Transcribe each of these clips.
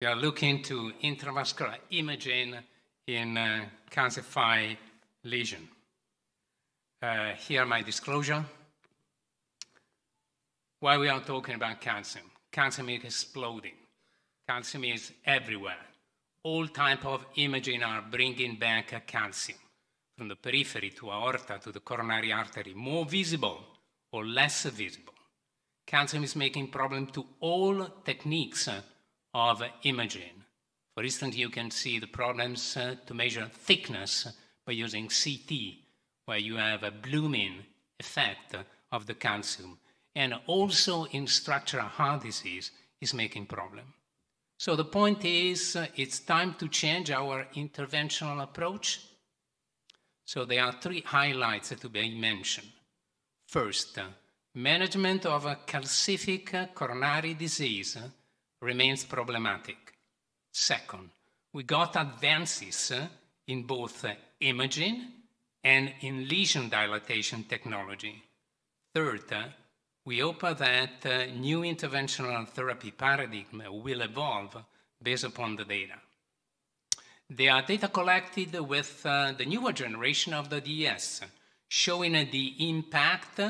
We are looking to intravascular imaging in calcified lesion. Here my disclosure. Why we are talking about calcium? Calcium is exploding. Calcium is everywhere. All type of imaging are bringing back calcium from the periphery to aorta to the coronary artery, more visible or less visible. Calcium is making problem to all techniques of imaging. For instance, you can see the problems to measure thickness by using CT, where you have a blooming effect of the calcium. And also in structural heart disease is making problem. So the point is, it's time to change our interventional approach. So there are three highlights to be mentioned. First, management of a calcific coronary disease remains problematic. Second, we got advances in both imaging and in lesion dilatation technology. Third, we hope that new interventional therapy paradigm will evolve based upon the data. There are data collected with the newer generation of the DS, showing the impact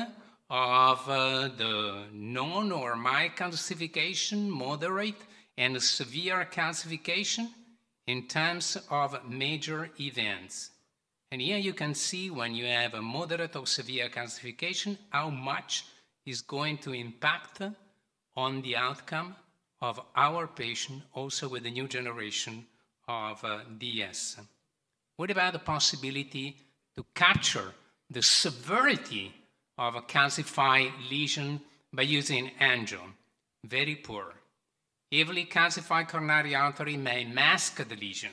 of the non or mild calcification, moderate, and severe calcification in terms of major events. And here you can see when you have a moderate or severe calcification, how much is going to impact on the outcome of our patient, also with the new generation of DS. What about the possibility to capture the severity of a calcified lesion by using angio? Very poor. Heavily calcified coronary artery may mask the lesion.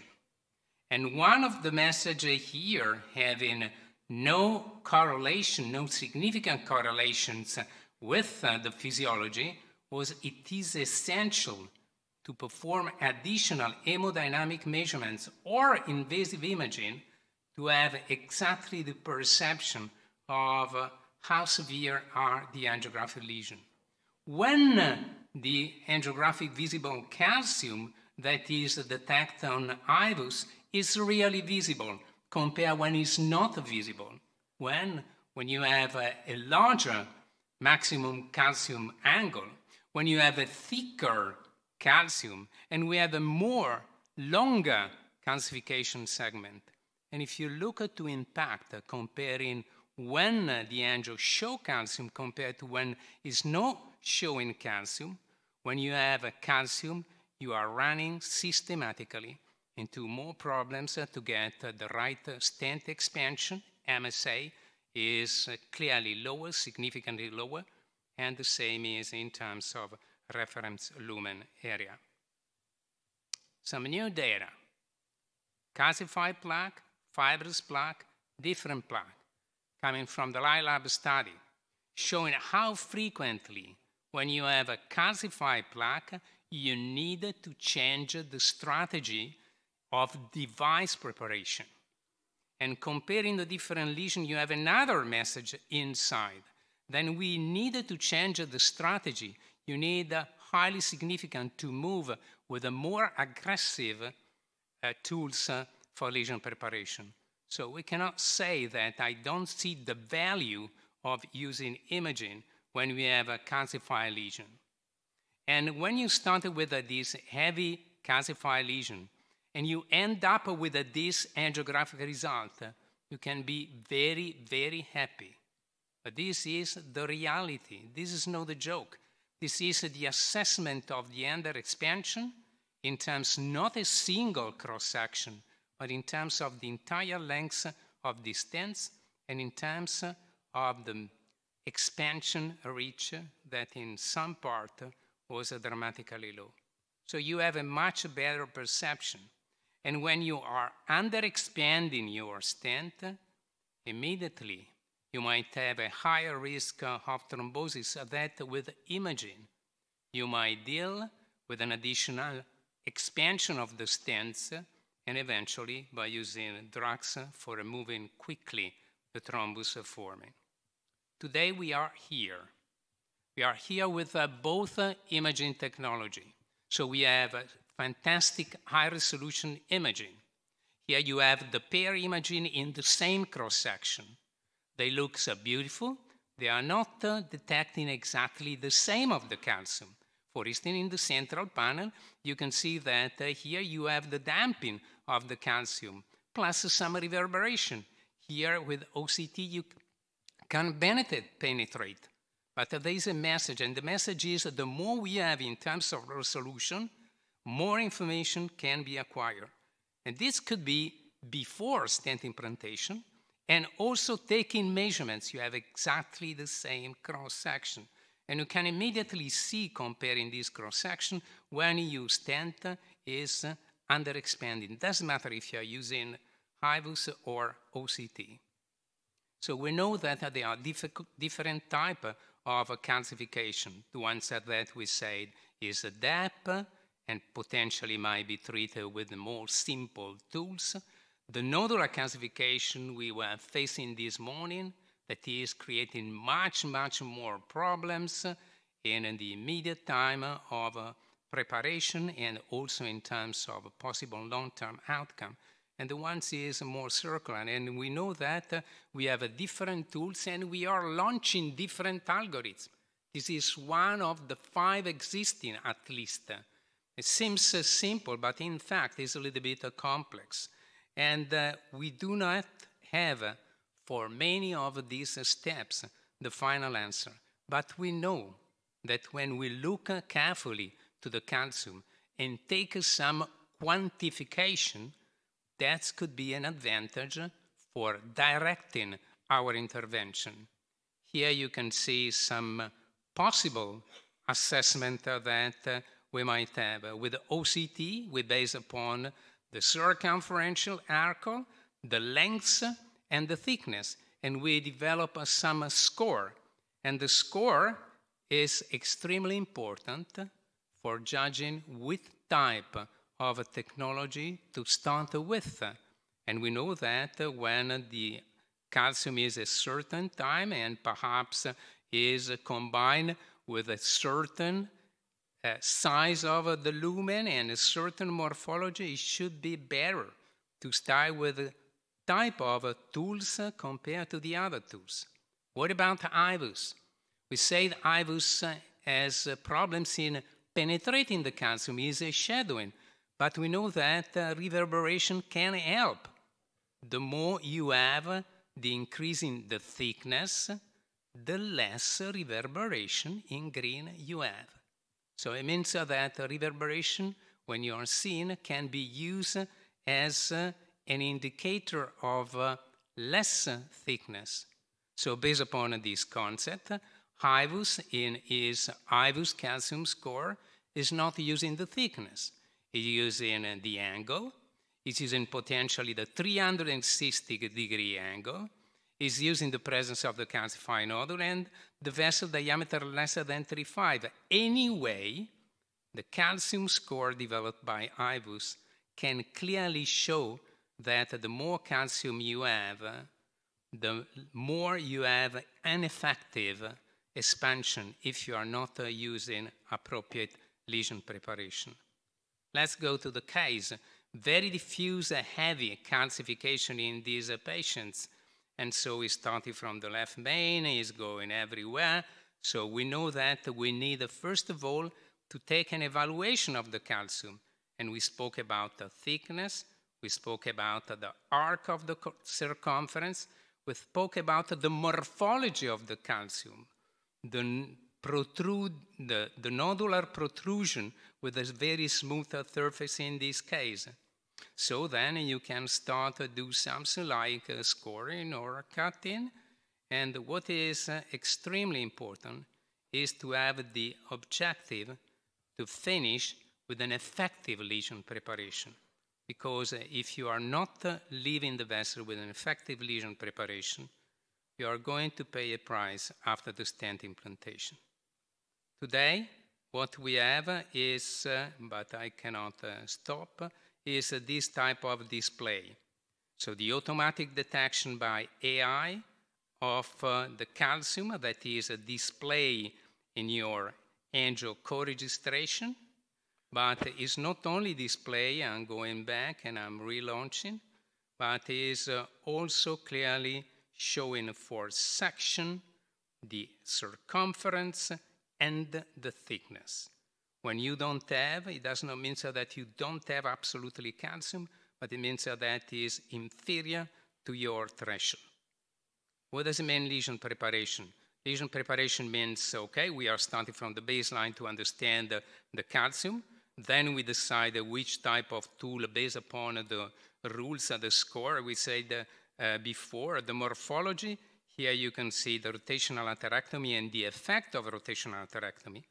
And one of the messages here having no correlation, no significant correlations with the physiology was it is essential to perform additional hemodynamic measurements or invasive imaging to have exactly the perception of how severe are the angiographic lesions. When the angiographic visible calcium that is detected on IVUS is really visible compared when it's not visible. When you have a larger maximum calcium angle, when you have a thicker calcium, and we have a more longer calcification segment. And if you look at the impact comparing when the angio show calcium compared to when it's not showing calcium, when you have a calcium, you are running systematically into more problems to get the right stent expansion. MSA is clearly lower, significantly lower, and the same is in terms of reference lumen area. Some new data. Calcified plaque, fibrous plaque, different plaque, coming from the LILAB study, showing how frequently when you have a calcified plaque, you need to change the strategy of device preparation. And comparing the different lesions, you have another message inside. Then we needed to change the strategy. You need highly significant to move with a more aggressive tools for lesion preparation. So we cannot say that I don't see the value of using imaging when we have a calcified lesion. And when you started with this heavy calcified lesion, and you end up with this angiographic result, you can be very, very happy. But this is the reality. This is not a joke. This is the assessment of the under expansion in terms not a single cross-section, but in terms of the entire length of the stents and in terms of the expansion reach that in some part was dramatically low. So you have a much better perception. And when you are under-expanding your stent, immediately you might have a higher risk of thrombosis that with imaging. You might deal with an additional expansion of the stents and eventually by using drugs for removing quickly the thrombus forming. Today we are here. We are here with both imaging technology. So we have fantastic high-resolution imaging. Here you have the pair imaging in the same cross-section. They look so beautiful. They are not detecting exactly the same of the calcium. For instance, in the central panel, you can see that here you have the damping of the calcium, plus some reverberation. Here with OCT, you can penetrate. But there is a message, and the message is the more we have in terms of resolution, more information can be acquired. And this could be before stent implantation, and also taking measurements. You have exactly the same cross-section. And you can immediately see, comparing this cross-section, when your stent is underexpanding. It doesn't matter if you're using IVUS or OCT. So we know that there are different types of calcification. The ones that we said is a DAP, and potentially might be treated with more simple tools. The nodular calcification we were facing this morning, that is creating much more problems in the immediate time of preparation and also in terms of a possible long-term outcome. And the ones is more circular. And we know that we have different tools and we are launching different algorithms. This is one of the 5 existing, at least. It seems simple, but in fact it's a little bit complex. And we do not have, for many of these steps, the final answer. But we know that when we look carefully to the calcium and take some quantification, that could be an advantage for directing our intervention. Here you can see some possible assessment that we might have. With OCT, we base upon the circumferential arc, the length, and the thickness, and we develop some score. And the score is extremely important for judging which type of technology to start with. And we know that when the calcium is a certain time and perhaps is combined with a certain size of the lumen and a certain morphology, it should be better to start with a type of tools compared to the other tools. What about IVUS? We say that IVUS has problems in penetrating the calcium, is a shadowing, but we know that reverberation can help. The more you have the increase in the thickness, the less reverberation in green you have. So it means that reverberation, when you are seen, can be used as an indicator of less thickness. So based upon this concept, IVUS in its IVUS calcium score is not using the thickness. It's using the angle. It's using potentially the 360-degree angle. It's using the presence of the calcified nodule and the vessel diameter less than 35. Anyway, the calcium score developed by IVUS can clearly show that the more calcium you have, the more you have an effective expansion if you are not using appropriate lesion preparation. Let's go to the case. Very diffuse, heavy calcification in these patients. And so we started from the left main, is going everywhere. So we know that we need, first of all, to take an evaluation of the calcium. And we spoke about the thickness, we spoke about the arc of the circumference, we spoke about the morphology of the calcium, the nodular protrusion with a very smooth surface in this case. So then you can start to do something like scoring or cutting. And what is extremely important is to have the objective to finish with an effective lesion preparation. Because if you are not leaving the vessel with an effective lesion preparation, you are going to pay a price after the stent implantation. Today, what we have is, but I cannot stop, is this type of display. So the automatic detection by AI of the calcium, that is a display in your angio co-registration. but it's not only display, I'm going back and I'm relaunching, but is also clearly showing for section, the circumference, and the thickness. When you don't have, it does not mean that you don't have absolutely calcium, but it means that it is inferior to your threshold. What does it mean, lesion preparation? Lesion preparation means, okay, we are starting from the baseline to understand the calcium. Then we decide which type of tool based upon the rules of the score. We said before, the morphology. Here you can see the rotational atherectomy and the effect of rotational atherectomy.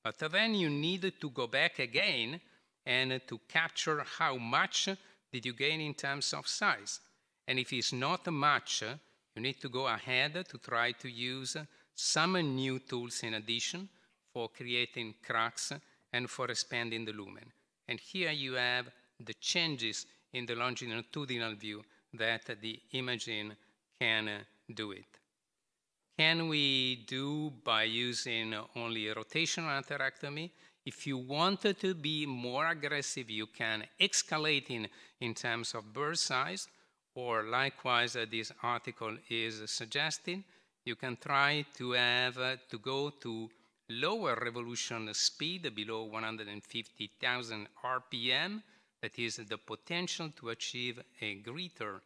But then you need to go back again and to capture how much did you gain in terms of size. And if it's not much, you need to go ahead to try to use some new tools in addition for creating cracks and for expanding the lumen. And here you have the changes in the longitudinal view that the imaging can do it. Can we do by using only rotational atherectomy? If you wanted to be more aggressive, you can escalate in terms of burst size, or likewise, this article is suggesting, you can try to have to go to lower revolution speed, below 150,000 RPM, that is the potential to achieve a greater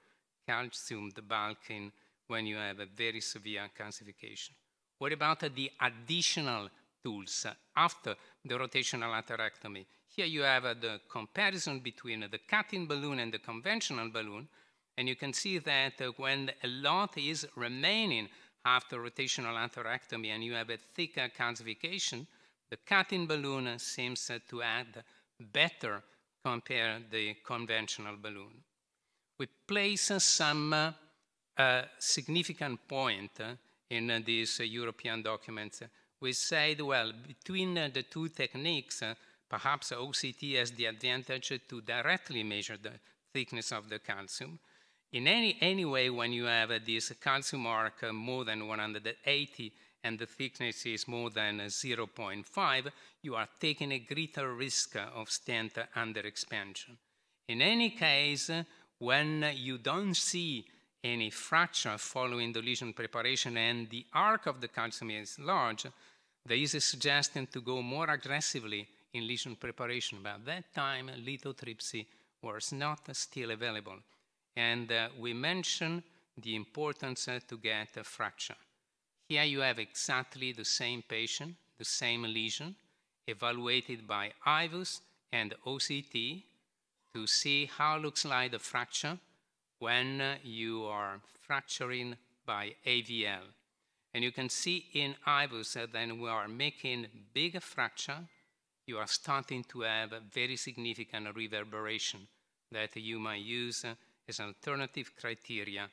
calcium debulking when you have a very severe calcification. What about the additional tools after the rotational atherectomy? Here you have the comparison between the cutting balloon and the conventional balloon, and you can see that when a lot is remaining after rotational atherectomy and you have a thicker calcification, the cutting balloon seems to add better compared to the conventional balloon. We place some significant point in these European documents. We said, well, between the two techniques, perhaps OCT has the advantage to directly measure the thickness of the calcium. In any way, when you have this calcium arc more than 180 and the thickness is more than 0.5, you are taking a greater risk of stent underexpansion. In any case, when you don't see any fracture following the lesion preparation and the arc of the calcium is large, there is a suggestion to go more aggressively in lesion preparation. But at that time, lithotripsy was not still available. And we mentioned the importance to get a fracture. Here you have exactly the same patient, the same lesion, evaluated by IVUS and OCT to see how looks like the fracture when you are fracturing by AVL. And you can see in IVUS that then we are making big fracture, you are starting to have a very significant reverberation that you might use as an alternative criteria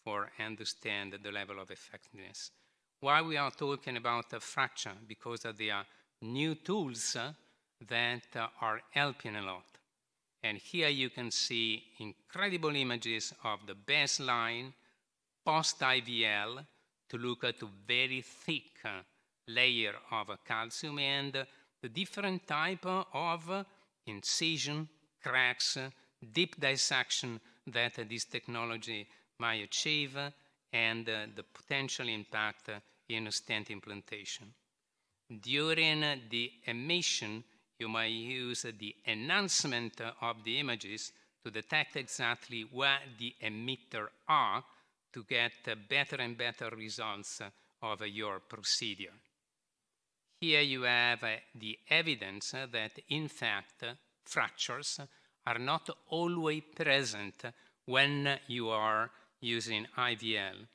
for understand the level of effectiveness. Why we are talking about a fracture? Because there are new tools that are helping a lot. And here you can see incredible images of the baseline post-IVL to look at a very thick layer of calcium and the different type of incision, cracks, deep dissection that this technology might achieve and the potential impact in stent implantation. During the emission, you might use the enhancement of the images to detect exactly where the emitter are to get better and better results of your procedure. Here you have the evidence that, in fact, fractures are not always present when you are using IVL.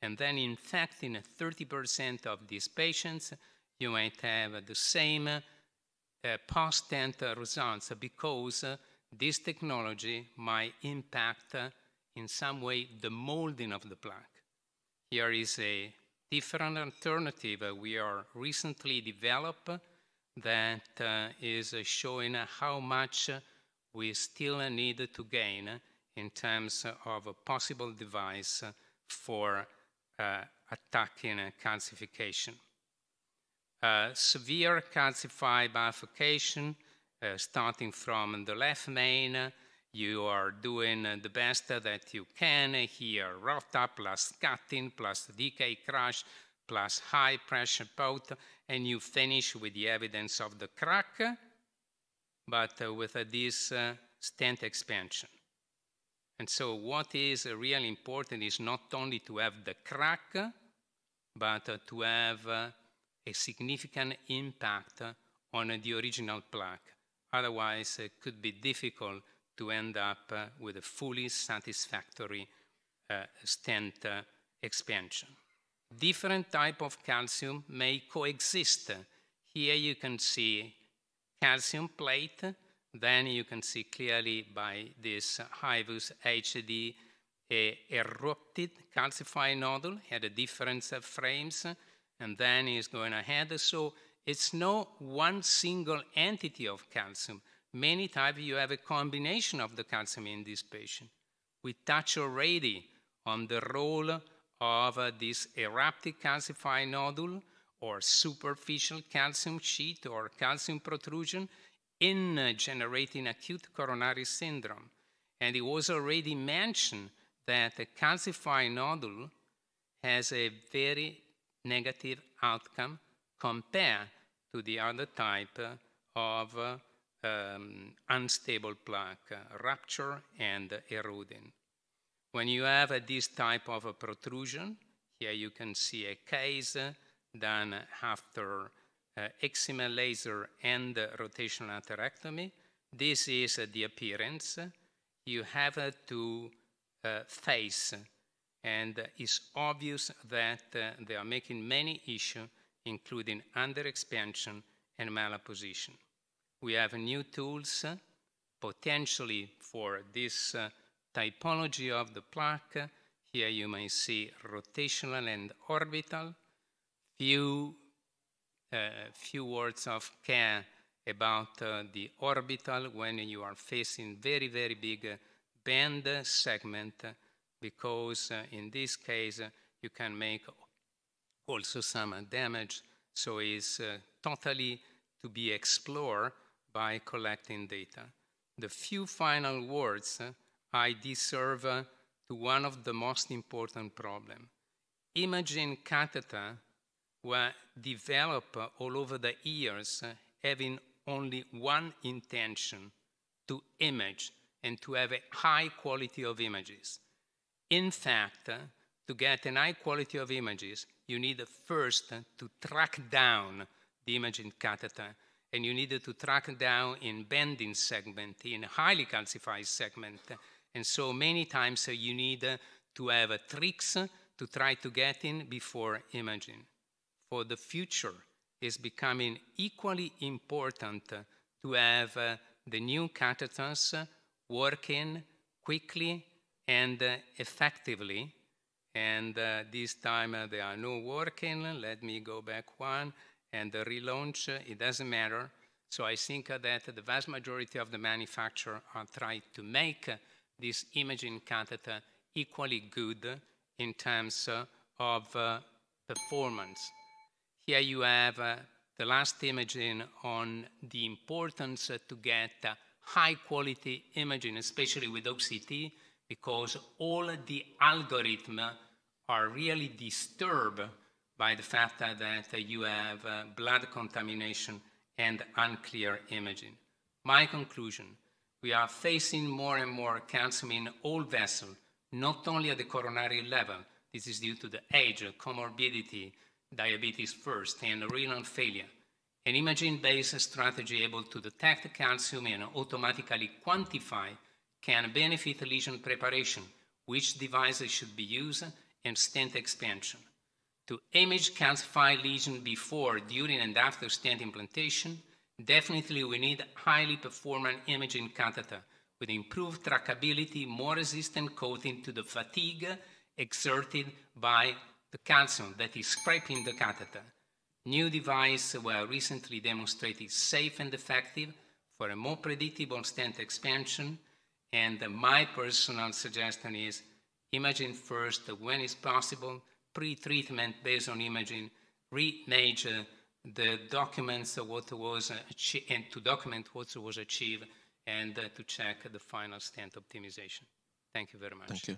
And then, in fact, in 30% of these patients, you might have the same post-stent results because this technology might impact in some way the molding of the plaque. Here is a different alternative we are recently developed that is showing how much we still need to gain in terms of a possible device for attacking calcification. Severe calcified bifurcation starting from the left main, you are doing the best that you can here, rota plus cutting plus decay crush plus high pressure pot, and you finish with the evidence of the crack, but with this stent expansion. And so what is really important is not only to have the crack, but to have a significant impact on the original plaque. Otherwise, it could be difficult to end up with a fully satisfactory stent expansion. Different type of calcium may coexist. Here you can see calcium plate. Then you can see clearly by this HIVUS HD a erupted calcified nodule, had a different frames, and then is going ahead. So it's no one single entity of calcium. Many times you have a combination of the calcium in this patient. We touch already on the role of this erupted calcified nodule or superficial calcium sheet or calcium protrusion in generating acute coronary syndrome. And it was already mentioned that a calcified nodule has a very negative outcome compared to the other type of unstable plaque, rupture and eroding. When you have this type of a protrusion, here you can see a case done after excimer laser and rotational atherectomy. This is the appearance. You have to face, and it's obvious that they are making many issues, including underexpansion and malapposition. We have new tools potentially for this typology of the plaque. Here you may see rotational and orbital. Few words of care about the orbital when you are facing very, very big band segment, because in this case you can make also some damage. So it's totally to be explored by collecting data. The few final words I deserve to one of the most important problems. Imaging catheter were developed all over the years having only one intention: to image and to have a high quality of images. In fact, to get a high quality of images, you need first to track down the imaging catheter, and you need to track down in bending segment, in highly calcified segment. And so many times you need to have tricks to try to get in before imaging. For the future, it's becoming equally important to have the new catheters working quickly and effectively. And this time they are not working. Let me go back one and relaunch. It doesn't matter. So I think that the vast majority of the manufacturers are trying to make this imaging catheter equally good in terms of performance. Here you have the last imaging on the importance to get high quality imaging, especially with OCT, because all the algorithms are really disturbed by the fact that you have blood contamination and unclear imaging. My conclusion: we are facing more and more calcium in all vessels, not only at the coronary level. This is due to the age, comorbidity, diabetes first, and renal failure. An imaging-based strategy able to detect calcium and automatically quantify can benefit lesion preparation, which devices should be used, and stent expansion. To image calcified lesion before, during, and after stent implantation, definitely we need highly performant imaging catheter with improved trackability, more resistant coating to the fatigue exerted by the calcium that is scraping the catheter. New devices were recently demonstrated safe and effective for a more predictable stent expansion, and my personal suggestion is imaging first when it's possible, pre-treatment based on imaging, re-image the documents what was achieved, and to document what was achieved, and to check the final stent optimization. Thank you very much. Thank you.